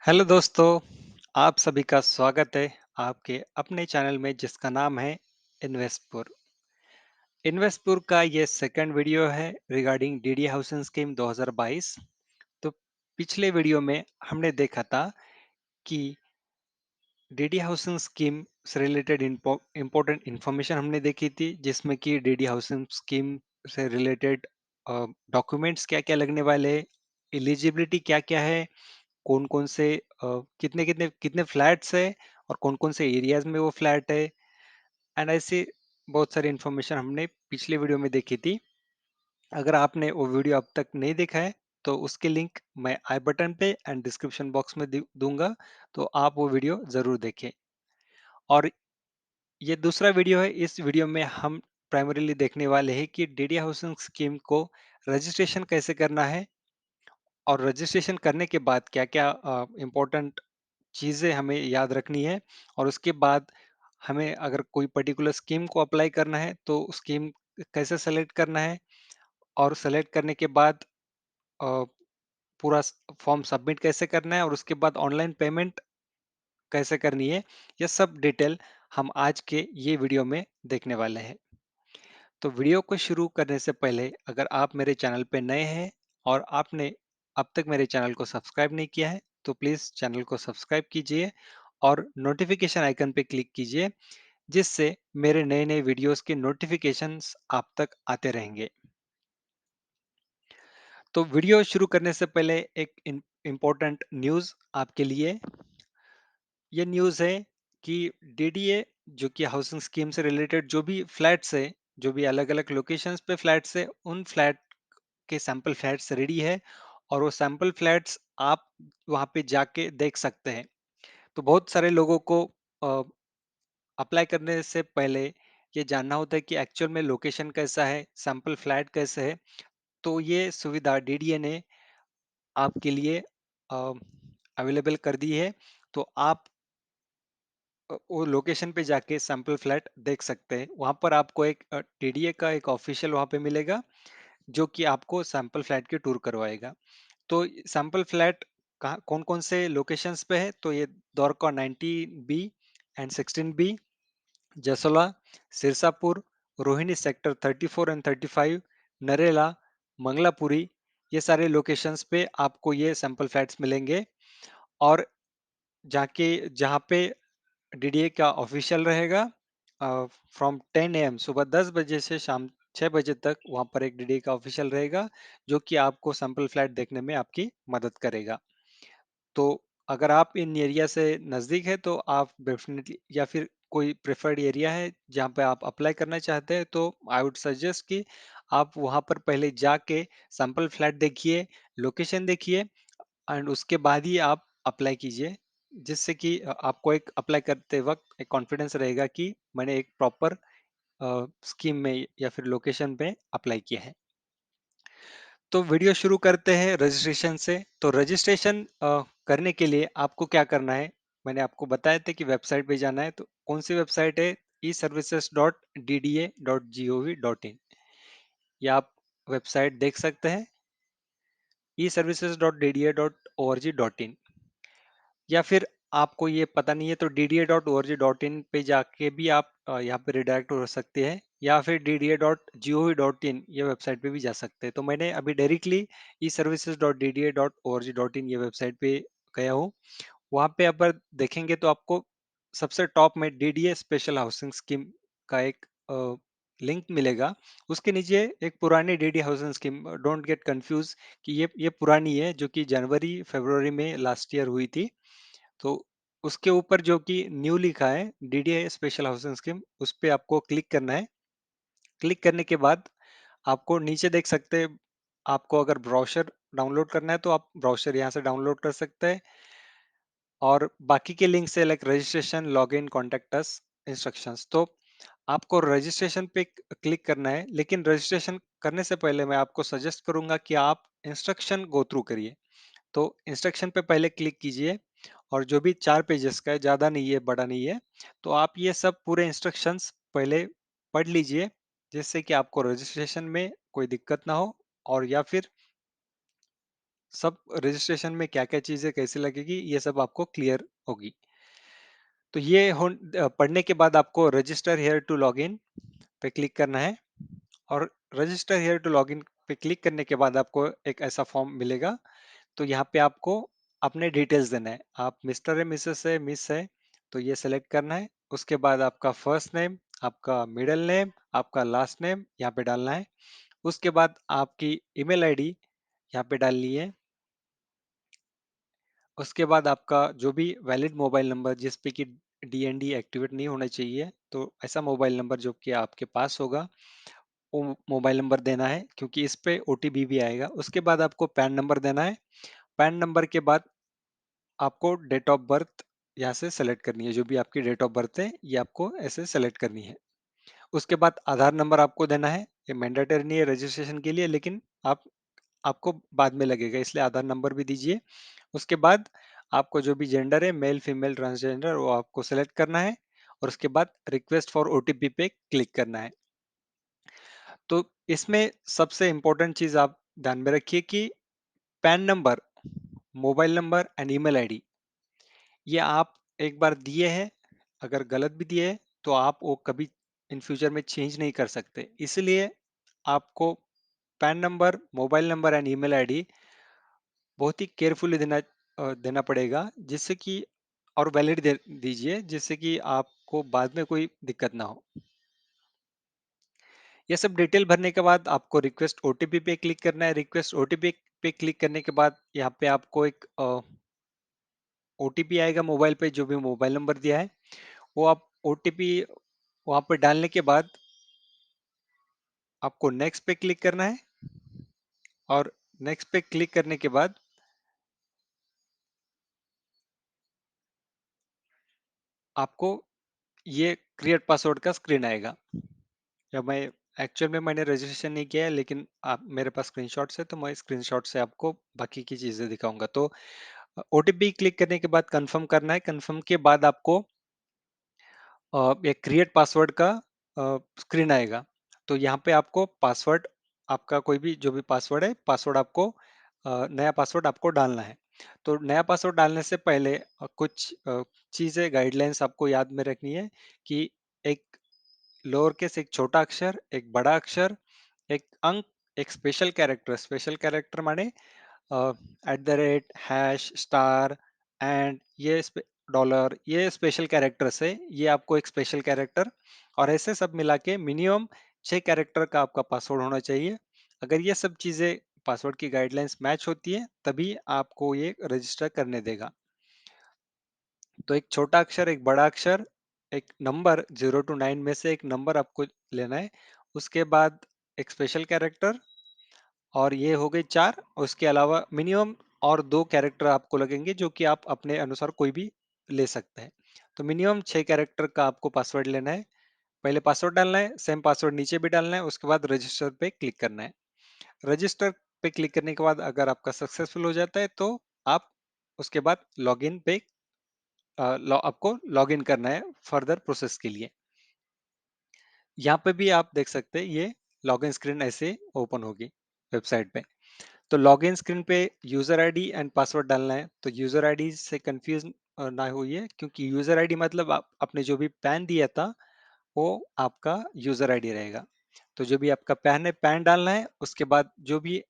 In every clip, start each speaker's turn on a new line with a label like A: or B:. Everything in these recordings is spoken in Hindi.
A: हेलो दोस्तों, आप सभी का स्वागत है आपके अपने चैनल में जिसका नाम है इन्वेस्टपुर। इन्वेस्टपुर का ये सेकंड वीडियो है रिगार्डिंग डीडी हाउसिंग स्कीम 2022। तो पिछले वीडियो में हमने देखा था कि डीडी हाउसिंग स्कीम से रिलेटेड इम्पोर्टेंट इंफॉर्मेशन हमने देखी थी, जिसमें कि डीडी हाउसिंग स्कीम से रिलेटेड डॉक्यूमेंट्स क्या क्या लगने वाले हैं, एलिजिबिलिटी क्या क्या है, कौन कौन से कितने कितने कितने फ्लैट्स है और कौन कौन से एरियाज में वो फ्लैट है। एंड ऐसे बहुत सारी इंफॉर्मेशन हमने पिछले वीडियो में देखी थी। अगर आपने वो वीडियो अब तक नहीं देखा है तो उसके लिंक मैं आई बटन पे एंड डिस्क्रिप्शन बॉक्स में दूंगा, तो आप वो वीडियो जरूर देखें। और ये दूसरा वीडियो है। इस वीडियो में हम प्राइमरीली देखने वाले हैं कि डीडी हाउसिंग स्कीम को रजिस्ट्रेशन कैसे करना है और रजिस्ट्रेशन करने के बाद क्या क्या इम्पोर्टेंट चीज़ें हमें याद रखनी है। और उसके बाद हमें अगर कोई पर्टिकुलर स्कीम को अप्लाई करना है तो स्कीम कैसे सेलेक्ट करना है, और सेलेक्ट करने के बाद अ, पूरा फॉर्म सबमिट कैसे करना है और उसके बाद ऑनलाइन पेमेंट कैसे करनी है। यह सब डिटेल हम आज के ये वीडियो में देखने वाले हैं। तो वीडियो को शुरू करने से पहले अगर आप मेरे चैनल पे नए हैं और आपने अब तक मेरे चैनल को सब्सक्राइब नहीं किया है तो प्लीज़ चैनल को सब्सक्राइब कीजिए और नोटिफिकेशन आइकन पे क्लिक कीजिए, जिससे मेरे नए नए वीडियोस के नोटिफिकेशंस आप तक आते रहेंगे। तो वीडियो शुरू करने से पहले एक इम्पोर्टेंट न्यूज़ आपके लिए। ये न्यूज़ है कि डीडीए जो कि हाउसिंग स्कीम से रिलेटेड जो भी फ्लैट्स है, जो भी अलग अलग लोकेशंस पे फ्लैट्स है, उन फ्लैट के सैंपल फ्लैट्स रेडी है और वो सैंपल फ्लैट्स आप वहाँ पे जाके देख सकते हैं। तो बहुत सारे लोगों को अप्लाई करने से पहले ये जानना होता है कि एक्चुअल में लोकेशन कैसा है, सैंपल फ्लैट कैसे है। तो ये सुविधा डीडीए ने आपके लिए अवेलेबल कर दी है। तो आप वो लोकेशन पे जाके सैंपल फ्लैट देख सकते हैं। वहाँ पर आपको एक टीडीए का एक ऑफिशियल वहाँ पे मिलेगा, जो कि आपको सैंपल फ्लैट की टूर करवाएगा। तो सैंपल फ्लैट कहाँ कौन कौन से लोकेशंस पे है, तो ये Dwarka 90B and 16B, Jasola, Sirsapur, Rohini sector 34 and 35, Narela, Mangolpuri, ये सारे लोकेशंस पे आपको ये सैंपल फ्लैट्स मिलेंगे। और जाके जहाँ पे डीडीए का ऑफिशियल रहेगा, फ्रॉम 10 AM सुबह 10 बजे से शाम 6 बजे तक वहाँ पर एक डीडीए का ऑफिशियल रहेगा, जो कि आपको सैंपल फ्लैट देखने में आपकी मदद करेगा। तो अगर आप इन एरिया से नज़दीक है तो आप डेफिनेटली, या फिर कोई प्रेफर्ड एरिया है जहाँ पे आप अप्लाई करना चाहते हैं, तो आई वुड सजेस्ट कि आप वहाँ पर पहले जाके सैंपल फ्लैट देखिए, लोकेशन देखिए एंड उसके बाद ही आप अप्लाई कीजिए, जिससे कि आपको एक अप्लाई करते वक्त एक कॉन्फिडेंस रहेगा कि मैंने एक प्रॉपर स्कीम में या फिर लोकेशन पे अप्लाई किया है। तो वीडियो शुरू करते हैं रजिस्ट्रेशन से। तो रजिस्ट्रेशन करने के लिए आपको क्या करना है, मैंने आपको बताया था कि वेबसाइट पे जाना है। तो कौन सी वेबसाइट है? eservices.dda.gov.in। ये आप वेबसाइट देख सकते हैं, eservices.dda.org.in। या फिर आपको ये पता नहीं है तो dda.org.in पे जाके भी आप यहाँ पे रिडायरेक्ट हो सकते हैं, या फिर dda.gov.in ये वेबसाइट पे भी जा सकते हैं। तो मैंने अभी डायरेक्टली eservices.dda.org.in ये वेबसाइट पे गया हूँ। वहाँ पे अगर देखेंगे तो आपको सबसे टॉप में डीडीए स्पेशल हाउसिंग स्कीम का एक लिंक मिलेगा। उसके नीचे एक पुरानी DD housing scheme, don't get confuse कि ये पुरानी है जो कि जनवरी फरवरी में लास्ट ईयर हुई थी। तो उसके ऊपर जो कि न्यू लिखा है डीडीए स्पेशल हाउसिंग स्कीम, उस पे आपको क्लिक करना है। क्लिक करने के बाद आपको नीचे देख सकते हैं, आपको अगर ब्राउज़र डाउनलोड करना है तो आप ब्राउज़र यहाँ से डाउनलोड कर सकते हैं। और बाकी के लिंक से like registration, login, contact us, instructions. तो आपको रजिस्ट्रेशन पे क्लिक करना है, लेकिन रजिस्ट्रेशन करने से पहले मैं आपको सजेस्ट करूंगा कि आप इंस्ट्रक्शन गो थ्रू करिए। तो इंस्ट्रक्शन पे पहले क्लिक कीजिए और जो भी 4 पेजेस का है, ज़्यादा नहीं है, बड़ा नहीं है, तो आप ये सब पूरे इंस्ट्रक्शंस पहले पढ़ लीजिए, जिससे कि आपको रजिस्ट्रेशन में कोई दिक्कत ना हो और या फिर सब रजिस्ट्रेशन में क्या-क्या चीज़ें कैसे लगेगी, ये सब आपको क्लियर होगी। तो ये पढ़ने के बाद आपको रजिस्टर हियर टू लॉगिन पे क्लिक करना है और रजिस्टर हियर टू लॉगिन पे क्लिक करने के बाद आपको एक ऐसा फॉर्म मिलेगा। तो यहाँ पे आपको अपने डिटेल्स देना है। आप मिस्टर है, मिसेस है, मिस है, तो ये सेलेक्ट करना है। उसके बाद आपका फर्स्ट नेम, आपका मिडिल नेम, आपका लास्ट नेम यहाँ पे डालना है। उसके बाद आपकी ईमेल आईडी यहाँ पे डालनी है। उसके बाद आपका जो भी वैलिड मोबाइल नंबर जिस पे कि डीएनडी एक्टिवेट नहीं होना चाहिए, तो ऐसा मोबाइल नंबर जो कि आपके पास होगा, वो मोबाइल नंबर देना है क्योंकि इस पे ओटीपी भी आएगा। उसके बाद आपको पैन नंबर देना है। पैन नंबर के बाद आपको डेट ऑफ बर्थ यहाँ से सेलेक्ट करनी है। जो भी आपकी डेट ऑफ बर्थ है, ये आपको ऐसे सेलेक्ट करनी है। उसके बाद आधार नंबर आपको देना है। ये मैंडेटरी नहीं है रजिस्ट्रेशन के लिए, लेकिन आपको बाद में लगेगा, इसलिए आधार नंबर भी दीजिए। उसके बाद आपको जो भी जेंडर है, मेल, फीमेल, ट्रांसजेंडर, वो आपको सेलेक्ट करना है और उसके बाद रिक्वेस्ट फॉर ओटीपी पे क्लिक करना है। तो इसमें सबसे इम्पोर्टेंट चीज़ आप ध्यान में रखिए कि pan number, mobile number and email ID ये आप एक बार दिए हैं, अगर गलत भी दिए हैं, तो आप वो कभी इन फ्यूचर में चेंज नहीं कर सकते। इसलिए आपको pan number, mobile number and email ID बहुत ही केयरफुली देना पड़ेगा, जिससे कि और वैलिड दीजिए, जिससे कि आपको बाद में कोई दिक्कत ना हो। ये सब डिटेल भरने के बाद आपको रिक्वेस्ट ओटीपी पे क्लिक करना है। रिक्वेस्ट ओटीपी पे क्लिक करने के बाद यहाँ पे आपको एक ओटीपी आएगा मोबाइल पे, जो भी मोबाइल नंबर दिया है वो आप ओटीपी वहां पे डालने के बाद आपको नेक्स्ट पे क्लिक करना है और नेक्स्ट पे क्लिक करने के बाद आपको ये क्रिएट पासवर्ड का स्क्रीन आएगा। जब मैं एक्चुअल में मैंने रजिस्ट्रेशन नहीं किया है, लेकिन आप मेरे पास स्क्रीनशॉट्स है, तो मैं स्क्रीनशॉट से आपको बाकी की चीजें दिखाऊंगा। तो ओटीपी क्लिक करने के बाद कंफर्म करना है। कंफर्म के बाद आपको एक क्रिएट पासवर्ड का स्क्रीन आएगा। तो यहाँ पे आपको पासवर्ड, आपका कोई भी जो भी पासवर्ड है, पासवर्ड आपको नया पासवर्ड आपको डालना है। तो नया पासवर्ड डालने से पहले कुछ चीजें, गाइडलाइंस आपको याद में रखनी है कि एक लोअर केस, एक छोटा अक्षर, एक बड़ा अक्षर, एक अंक, एक स्पेशल कैरेक्टर माने at the rate, hash, star and ये डॉलर, ये स्पेशल कैरेक्टर्स है। ये आपको एक स्पेशल कैरेक्टर और ऐसे सब मिला के मिनिमम 6 कैरेक्टर का आपका पासवर्ड होना चाहिए। अगर ये सब चीजें पासवर्ड की गाइडलाइंस मैच होती है, तभी आपको ये रजिस्टर करने देगा। तो एक छोटा अक्षर, एक बड़ा अक्षर, एक नंबर 0 to 9 में से एक नंबर आपको लेना है। उसके बाद एक स्पेशल कैरेक्टर, और ये हो गए 4। उसके अलावा मिनिमम और 2 कैरेक्टर आपको लगेंगे, जो कि आप अपने अनुसार कोई भी ले सकते हैं। तो मिनिमम 6 कैरेक्टर का आपको पासवर्ड लेना है। पहले पासवर्ड डालना है, सेम पासवर्ड नीचे भी डालना है, उसके बाद रजिस्टर पे क्लिक करना है। रजिस्टर पे क्लिक करने के बाद अगर आपका सक्सेसफुल हो जाता है, तो आप उसके बाद लॉगिन पे आपको लॉगिन करना है फर्दर प्रोसेस के लिए। यहाँ पे भी आप देख सकते हैं, ये लॉगिन स्क्रीन ऐसे ओपन होगी वेबसाइट पे। तो लॉगिन स्क्रीन पे यूजर आईडी एंड पासवर्ड डालना है। तो यूजर आईडी से कंफ्यूज ना होइए, क्योंकि यूजर आईडी मतलब आप आपने जो भी पैन दिया था, वो आपका यूजर आईडी रहेगा। तो जो भी आपका पैन है, पैन डालना है। उसके बाद जो भी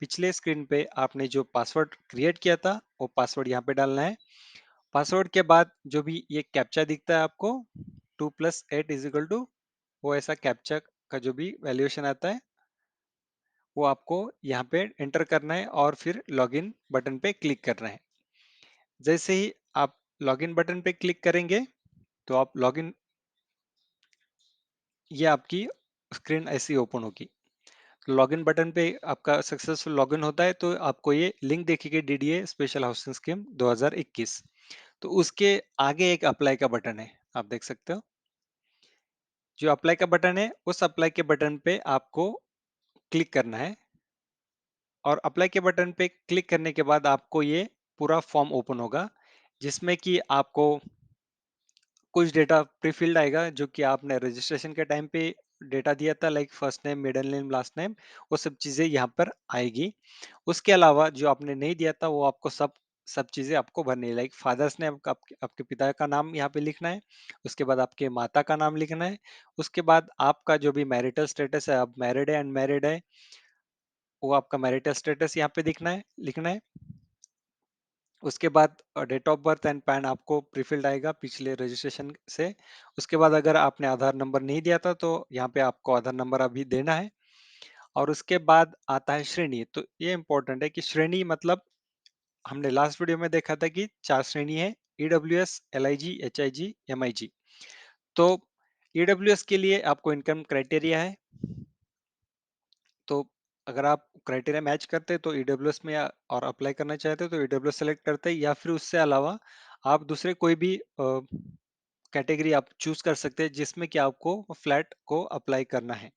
A: पिछले स्क्रीन पे आपने जो पासवर्ड क्रिएट किया था, वो पासवर्ड यहाँ पे डालना है। पासवर्ड के बाद जो भी ये कैप्चा दिखता है आपको, 2+8 = वो ऐसा कैप्चा का जो भी वैल्यूएशन आता है, वो आपको यहाँ पे एंटर करना है और फिर लॉगिन बटन पे क्लिक करना है। जैसे ही आप लॉगिन बटन पे क्लिक करेंगे, तो आप लॉगिन, ये आपकी स्क्रीन ऐसी ओपन होगी। लॉगिन बटन पे आपका सक्सेसफुल लॉगिन होता है, तो आपको ये लिंक दिखेगी, डीडीए स्पेशल हाउसिंग स्कीम 2021। तो उसके आगे एक अप्लाई का बटन है, आप देख सकते हो। जो अप्लाई का बटन है, उस अप्लाई के बटन पे आपको क्लिक करना है और अप्लाई के बटन पे क्लिक करने के बाद आपको ये पूरा फॉर्म ओपन होगा, जिसमें कि आपको कुछ डेटा प्री फिल्ड आएगा, जो कि आपने रजिस्ट्रेशन के टाइम पे डेटा दिया था like first name, middle name, last name, वो सब चीजें यहाँ पर आएगी। उसके अलावा जो आपने नहीं दिया था वो आपको सब सब चीजें आपको भरनी है। लाइक फादर्स नेम, आपके पिता का नाम यहाँ पे लिखना है। उसके बाद आपके माता का नाम लिखना है। उसके बाद आपका जो भी मैरिटल स्टेटस है, आप मैरिड है अनमैरिड है, वो आपका मैरिटल स्टेटस यहाँ पे लिखना है। उसके बाद date of birth and PAN आपको प्रीफिल्ड आएगा पिछले रजिस्ट्रेशन से। उसके बाद अगर आपने आधार नंबर नहीं दिया था तो यहाँ पे आपको आधार नंबर अभी देना है। और उसके बाद आता है श्रेणी। तो ये इंपॉर्टेंट है कि श्रेणी मतलब हमने लास्ट वीडियो में देखा था कि 4 श्रेणी है: ईडब्ल्यूएस, एलआईजी, एचआईजी, एमआईजी। तो ईडब्ल्यूएस के लिए आपको इनकम क्राइटेरिया है। तो अगर आप क्राइटेरिया मैच करते हैं तो ईडब्ल्यूएस में और अप्लाई करना चाहते हो तो ईडब्ल्यूएस सेलेक्ट करते हैं, या फिर उससे अलावा आप दूसरे कोई भी कैटेगरी आप चूज कर सकते हैं जिसमें कि आपको फ्लैट को अप्लाई करना है।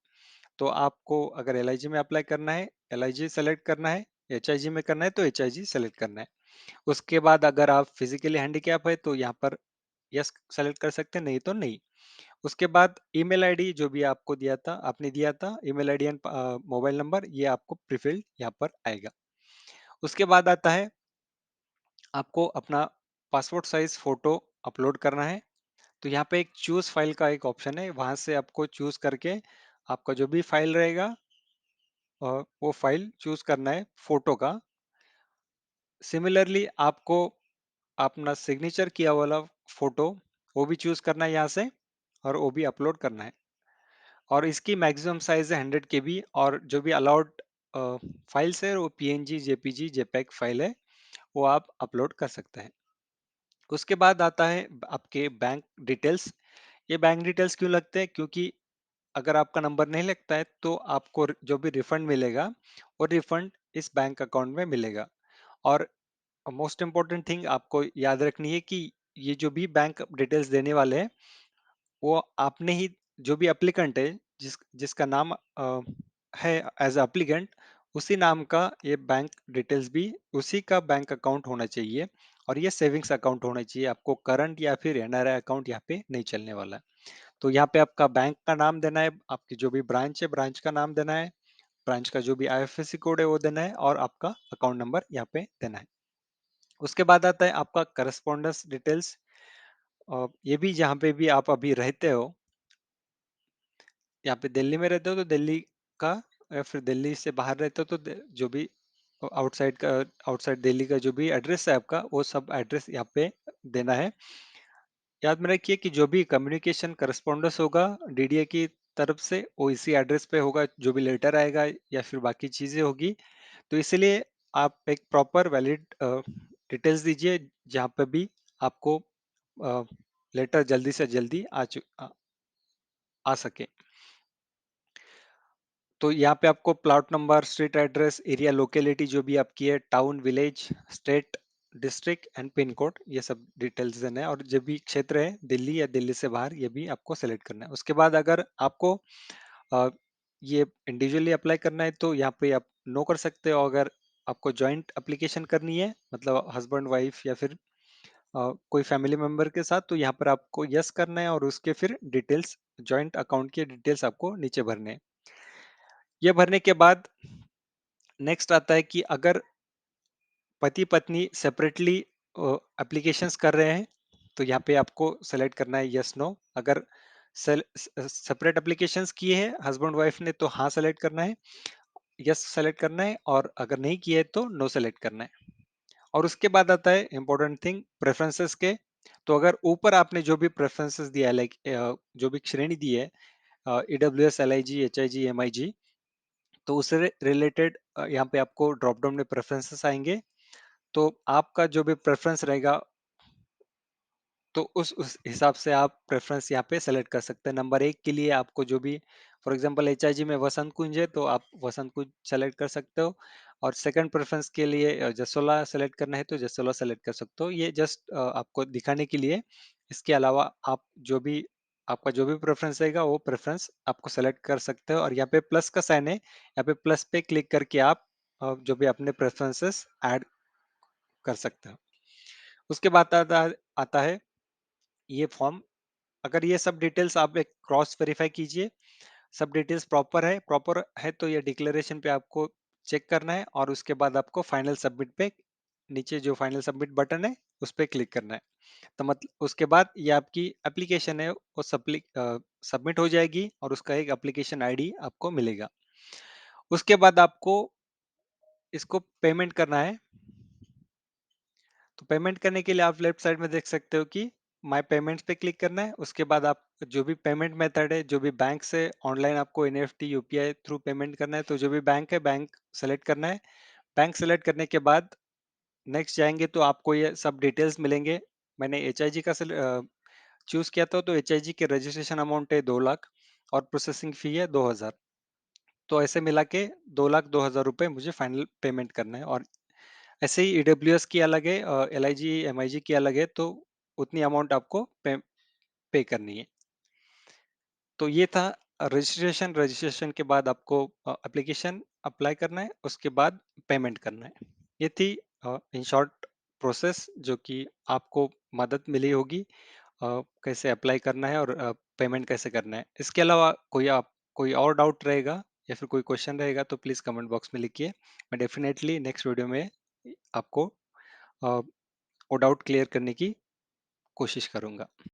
A: तो आपको अगर एलआईजी में अप्लाई करना है, एलआईजी सेलेक्ट करना है, एचआईजी में करना है तो एचआईजी सेलेक्ट करना है। उसके बाद अगर आप फिजिकली हैंडीकैप है तो यहाँ पर यस सेलेक्ट कर सकते हैं, नहीं तो नहीं। उसके बाद ईमेल आईडी जो भी आपको दिया था, आपने दिया था email ID and mobile number, ये आपको प्रीफिल्ड यहाँ पर आएगा। उसके बाद आता है आपको अपना पासपोर्ट साइज फोटो अपलोड करना है। तो यहाँ पे एक चूज फाइल का एक ऑप्शन है, वहां से आपको चूज करके आपका जो भी फाइल रहेगा वो फाइल चूज करना है फोटो का। सिमिलरली आपको अपना सिग्नेचर किया वाला फोटो वो भी चूज करना है यहाँ से, और वो भी अपलोड करना है। और इसकी मैक्सिमम साइज है 100 KB, और जो भी अलाउड फाइल्स है वो पीएनजी, जेपीजी, जेपैग फाइल है, वो आप अपलोड कर सकते हैं। उसके बाद आता है आपके बैंक डिटेल्स। ये बैंक डिटेल्स क्यों लगते हैं? क्योंकि अगर आपका नंबर नहीं लगता है तो आपको जो भी रिफंड मिलेगा वो रिफंड इस बैंक अकाउंट में मिलेगा। और मोस्ट इम्पोर्टेंट थिंग आपको याद रखनी है कि ये जो भी बैंक डिटेल्स देने वाले हैं वो आपने ही, जो भी एप्लीकेंट है जिसका नाम है एज एप्लीकेंट, उसी नाम का ये बैंक डिटेल्स भी उसी का बैंक अकाउंट होना चाहिए। और ये सेविंग्स अकाउंट होना चाहिए, आपको करंट या फिर एनआरआई अकाउंट यहाँ पे नहीं चलने वाला है। तो यहाँ पे आपका बैंक का नाम देना है, आपकी जो भी ब्रांच है ब्रांच का नाम देना है, ब्रांच का जो भी आईएफएससी कोड है वो देना है, और आपका अकाउंट नंबर यहाँ पे देना है। उसके बाद आता है आपका करस्पॉन्डेंस डिटेल्स। ये भी जहाँ पे भी आप अभी रहते हो, यहाँ पे दिल्ली में रहते हो तो दिल्ली का, या फिर दिल्ली से बाहर रहते हो तो जो भी आउटसाइड का, आउटसाइड दिल्ली का जो भी एड्रेस है आपका, वो सब एड्रेस यहाँ पे देना है। याद में रखिए कि जो भी कम्युनिकेशन करस्पॉन्डेंस होगा डीडीए की तरफ से वो इसी एड्रेस पे होगा, जो भी लेटर आएगा या फिर बाकी चीजें होगी। तो इसलिए आप एक प्रॉपर वैलिड डिटेल्स दीजिए जहाँ पे भी आपको लेटर जल्दी से जल्दी आ सके। तो यहाँ पे आपको plot number, street address, area locality जो भी आपकी है, town, village, state, district and pin code, ये सब डिटेल्स देना है। और जो भी क्षेत्र है दिल्ली या दिल्ली से बाहर, ये भी आपको सेलेक्ट करना है। उसके बाद अगर आपको अ, ये इंडिविजुअली अप्लाई करना है तो यहाँ पे आप नो कर सकते हो। अगर आपको जॉइंट एप्लीकेशन करनी है मतलब हस्बैंड वाइफ या फिर कोई फैमिली मेंबर के साथ, तो यहाँ पर आपको यस करना है, और उसके फिर डिटेल्स, जॉइंट अकाउंट के डिटेल्स आपको नीचे भरने हैं। ये भरने के बाद नेक्स्ट आता है कि अगर पति पत्नी सेपरेटली एप्लीकेशंस कर रहे हैं तो यहाँ पे आपको सेलेक्ट करना है यस नो। अगर सेपरेट एप्लीकेशंस किए हैं हस्बैंड वाइफ ने तो हाँ सेलेक्ट करना है, यस सेलेक्ट करना है, और अगर नहीं किए है तो नो सेलेक्ट करना है। और उसके बाद आता है इंपॉर्टेंट थिंग प्रेफरेंसेस के। तो अगर ऊपर आपने जो भी प्रेफरेंसेस दिया है, लाइक जो भी श्रेणी दी है, EW S, L I G, H I G, M I G, तो उससे रिलेटेड यहाँ पे आपको ड्रॉप डाउन में प्रेफरेंसेस आएंगे। तो आपका जो भी प्रेफरेंस रहेगा तो उस हिसाब से आप प्रेफरेंस यहाँ पे सेलेक्ट कर सकते हैं। नंबर 1 के लिए आपको जो भी, फॉर एग्जांपल एचआईजी में वसंत कुंज है तो आप वसंत कुंज सेलेक्ट कर सकते हो। और सेकंड प्रेफरेंस के लिए जसोला सेलेक्ट करना है तो जसोला सेलेक्ट कर सकते हो। ये जस्ट आपको दिखाने के लिए। इसके अलावा आप जो भी, आपका जो भी प्रेफरेंस रहेगा वो प्रेफरेंस आपको सेलेक्ट कर सकते हो। और यहाँ पे प्लस का साइन है, यहाँ पे प्लस पे क्लिक करके आप जो भी अपने प्रेफरेंसेस ऐड कर सकते हो। उसके बाद आता है ये फॉर्म। अगर ये सब डिटेल्स आप एक क्रॉस वेरीफाई कीजिए सब डिटेल्स प्रॉपर है तो ये डिक्लेरेशन पे आपको चेक करना है और उसके बाद आपको फाइनल सबमिट पे, नीचे जो फाइनल सबमिट बटन है उस पे क्लिक करना है। तो मतलब उसके बाद ये आपकी एप्लीकेशन है वो सबमिट हो जाएगी और उसका एक एप्लीकेशन आईडी आपको मिलेगा। उसके बाद आपको इसको पेमेंट करना है। तो पेमेंट करने के लिए आप लेफ्ट साइड में देख सकते हो कि माय पेमेंट्स पे क्लिक करना है। उसके बाद आप जो भी पेमेंट मेथड है, जो भी बैंक से ऑनलाइन आपको एनईएफटी यूपीआई थ्रू पेमेंट करना है, तो जो भी बैंक है बैंक सेलेक्ट करना है। बैंक सेलेक्ट करने के बाद नेक्स्ट जाएंगे तो आपको ये सब डिटेल्स मिलेंगे। मैंने एच का चूज किया था, तो एच के रजिस्ट्रेशन अमाउंट है 2 लाख और प्रोसेसिंग फी है 2,000। तो ऐसे मिला के 2,02,000 रुपये मुझे फाइनल पेमेंट करना है। और ऐसे ही ईडब्ल्यूएस की अलग है, एलआईजी एमआईजी की अलग है, तो उतनी अमाउंट आपको पे करनी है। तो ये था रजिस्ट्रेशन। रजिस्ट्रेशन के बाद आपको एप्लीकेशन अप्लाई करना है, उसके बाद पेमेंट करना है। ये थी इन शॉर्ट प्रोसेस जो कि आपको मदद मिली होगी कैसे अप्लाई करना है और पेमेंट कैसे करना है। इसके अलावा कोई और डाउट रहेगा या फिर कोई क्वेश्चन रहेगा तो प्लीज़ कमेंट बॉक्स में लिखिए। मैं डेफिनेटली नेक्स्ट वीडियो में आपको वो डाउट क्लियर करने की कोशिश करूंगा।